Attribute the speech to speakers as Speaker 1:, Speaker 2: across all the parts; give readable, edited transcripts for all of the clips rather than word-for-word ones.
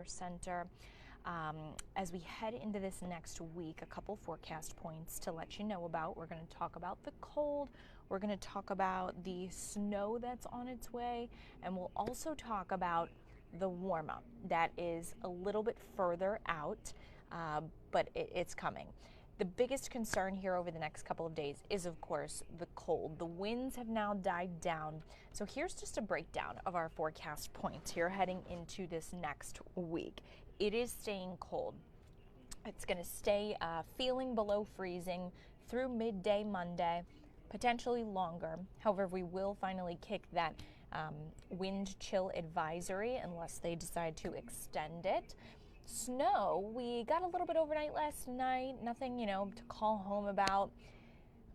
Speaker 1: Center. As we head into this next week, a couple forecast points to let you know about. We're going to talk about the cold, we're going to talk about the snow that's on its way, and we'll also talk about the warm up that is a little bit further out, but it's coming. The biggest concern here over the next couple of days is, of course, the cold. The winds have now died down. So here's just a breakdown of our forecast points here heading into this next week. It is staying cold. It's going to stay feeling below freezing through midday Monday, potentially longer. However, we will finally kick that wind chill advisory unless they decide to extend it. Snow, we got a little bit overnight last night, nothing, to call home about.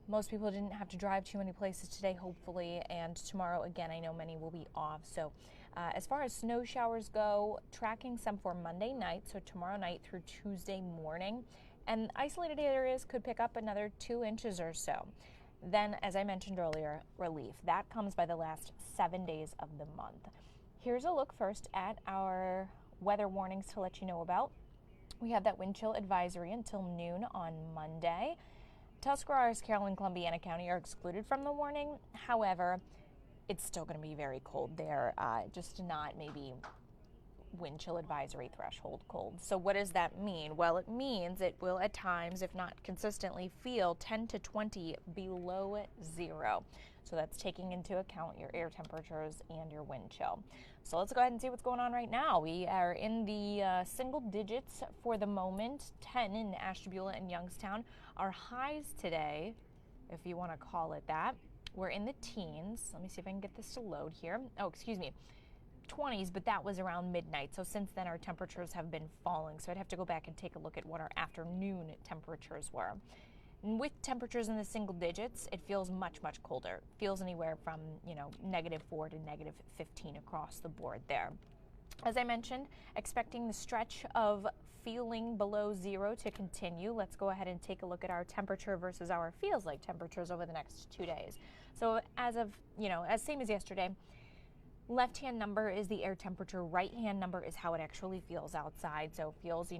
Speaker 1: Most people didn't have to drive too many places today, hopefully, and tomorrow, again, I know many will be off. So as far as snow showers go, tracking some for Monday night, so tomorrow night through Tuesday morning, and isolated areas could pick up another 2 inches or so. Then, as I mentioned earlier, relief. That comes by the last 7 days of the month. Here's a look first at our weather warnings to let you know about. We have that wind chill advisory until noon on Monday. Tuscarawas, Carrollton, Columbiana County are excluded from the warning. However, it's still going to be very cold there, just not maybe wind chill advisory threshold cold. So what does that mean? Well, it means it will at times, if not consistently, feel 10 to 20 below zero. So that's taking into account your air temperatures and your wind chill. So let's go ahead and see what's going on right now. We are in the single digits for the moment, 10 in Ashtabula and Youngstown. Our highs today, if you want to call it that, we're in the teens. Let me see if I can get this to load here. Oh, excuse me. 20s, but that was around midnight. So since then, our temperatures have been falling. So I'd have to go back and take a look at what our afternoon temperatures were. And with temperatures in the single digits, it feels much, much colder. It feels anywhere from, -4 to -15 across the board there. As I mentioned, expecting the stretch of feeling below zero to continue. Let's go ahead and take a look at our temperature versus our feels like temperatures over the next 2 days. So as of, as same as yesterday, left-hand number is the air temperature, right-hand number is how it actually feels outside. So it feels,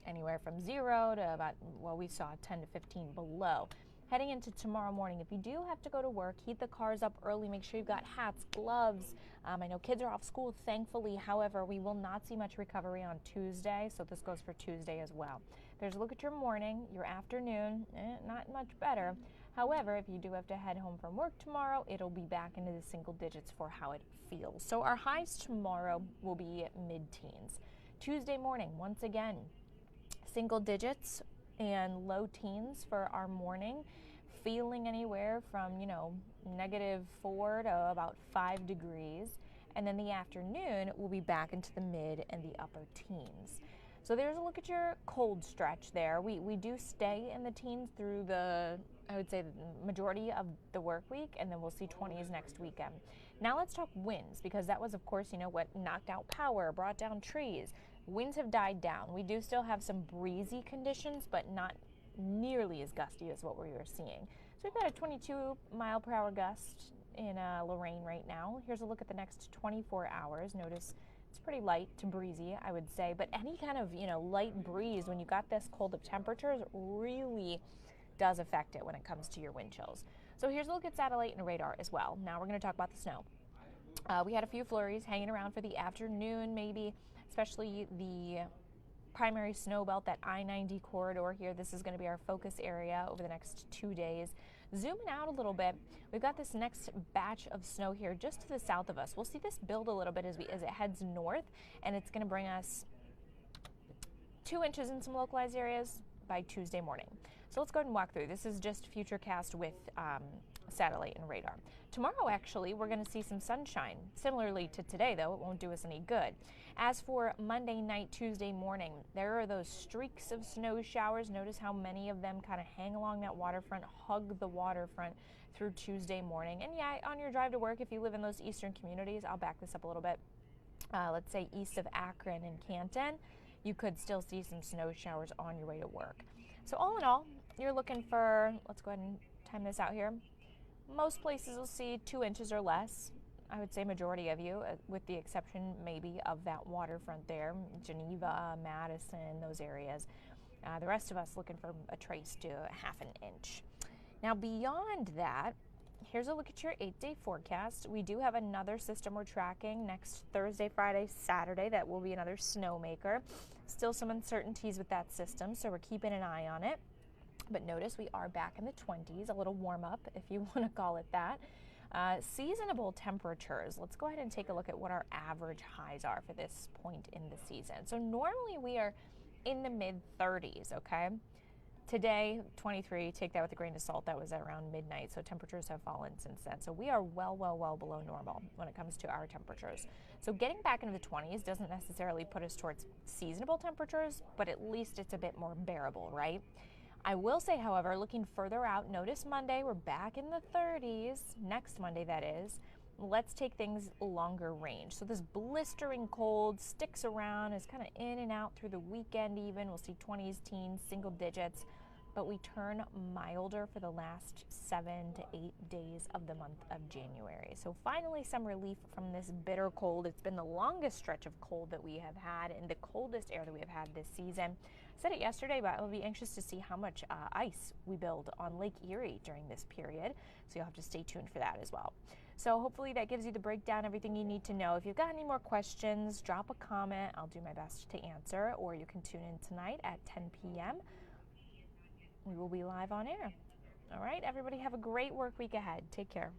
Speaker 1: anywhere from 0 to about, we saw 10 to 15 below. Heading into tomorrow morning, if you do have to go to work, heat the cars up early. Make sure you've got hats, gloves. I know kids are off school, thankfully. However, we will not see much recovery on Tuesday, so this goes for Tuesday as well. There's a look at your morning, your afternoon, not much better. However, if you do have to head home from work tomorrow, it'll be back into the single digits for how it feels. So our highs tomorrow will be mid-teens. Tuesday morning, once again, single digits and low teens for our morning, feeling anywhere from, -4 to about 5 degrees. And then the afternoon, we'll be back into the mid and the upper teens. So there's a look at your cold stretch there. We do stay in the teens through the, I would say, the majority of the work week, and then we'll see 20s next weekend. Now let's talk winds, because that was, of course, what knocked out power, brought down trees. Winds have died down. We do still have some breezy conditions, but not nearly as gusty as what we were seeing. So we've got a 22-mile-per-hour gust in Lorain right now. Here's a look at the next 24 hours. Notice it's pretty light to breezy, I would say, but any kind of, light breeze when you got this cold of temperatures really does affect it when it comes to your wind chills. So here's a look at satellite and radar as well. Now we're going to talk about the snow. We had a few flurries hanging around for the afternoon, maybe, especially the primary snow belt, that I-90 corridor here. This is going to be our focus area over the next 2 days. Zooming out a little bit, we've got this next batch of snow here just to the south of us. We'll see this build a little bit as it heads north, and it's going to bring us 2 inches in some localized areas by Tuesday morning. So let's go ahead and walk through. This is just Futurecast with satellite and radar. Tomorrow, actually, we're going to see some sunshine. Similarly to today, though, it won't do us any good. As for Monday night, Tuesday morning, there are those streaks of snow showers. Notice how many of them kind of hang along that waterfront, hug the waterfront through Tuesday morning. And yeah, on your drive to work, if you live in those eastern communities, I'll back this up a little bit. Let's say east of Akron and Canton, you could still see some snow showers on your way to work. So all in all, you're looking for, let's go ahead and time this out here. Most places will see 2 inches or less. I would say majority of you, with the exception maybe of that waterfront there, Geneva, Madison, those areas. The rest of us looking for a trace to half an inch. Now beyond that, here's a look at your 8-day forecast. We do have another system we're tracking next Thursday, Friday, Saturday. That will be another snowmaker. Still some uncertainties with that system, so we're keeping an eye on it. But notice we are back in the 20s, a little warm up if you want to call it that. Seasonable temperatures. Let's go ahead and take a look at what our average highs are for this point in the season. So normally we are in the mid 30s, okay? Today, 23, take that with a grain of salt. That was at around midnight, so temperatures have fallen since then. So we are well below normal when it comes to our temperatures. So getting back into the 20s doesn't necessarily put us towards seasonable temperatures, but at least it's a bit more bearable, right? I will say, however, looking further out, notice Monday, we're back in the 30s, next Monday that is. Let's take things longer range. So this blistering cold sticks around, is kind of in and out through the weekend even. We'll see 20s, teens, single digits, but we turn milder for the last 7 to 8 days of the month of January. So finally some relief from this bitter cold. It's been the longest stretch of cold that we have had and the coldest air that we have had this season. I said it yesterday, but I'll be anxious to see how much ice we build on Lake Erie during this period. So you'll have to stay tuned for that as well. So hopefully that gives you the breakdown, everything you need to know. If you've got any more questions, drop a comment. I'll do my best to answer, or you can tune in tonight at 10 p.m. We will be live on air. All right, everybody have a great work week ahead. Take care.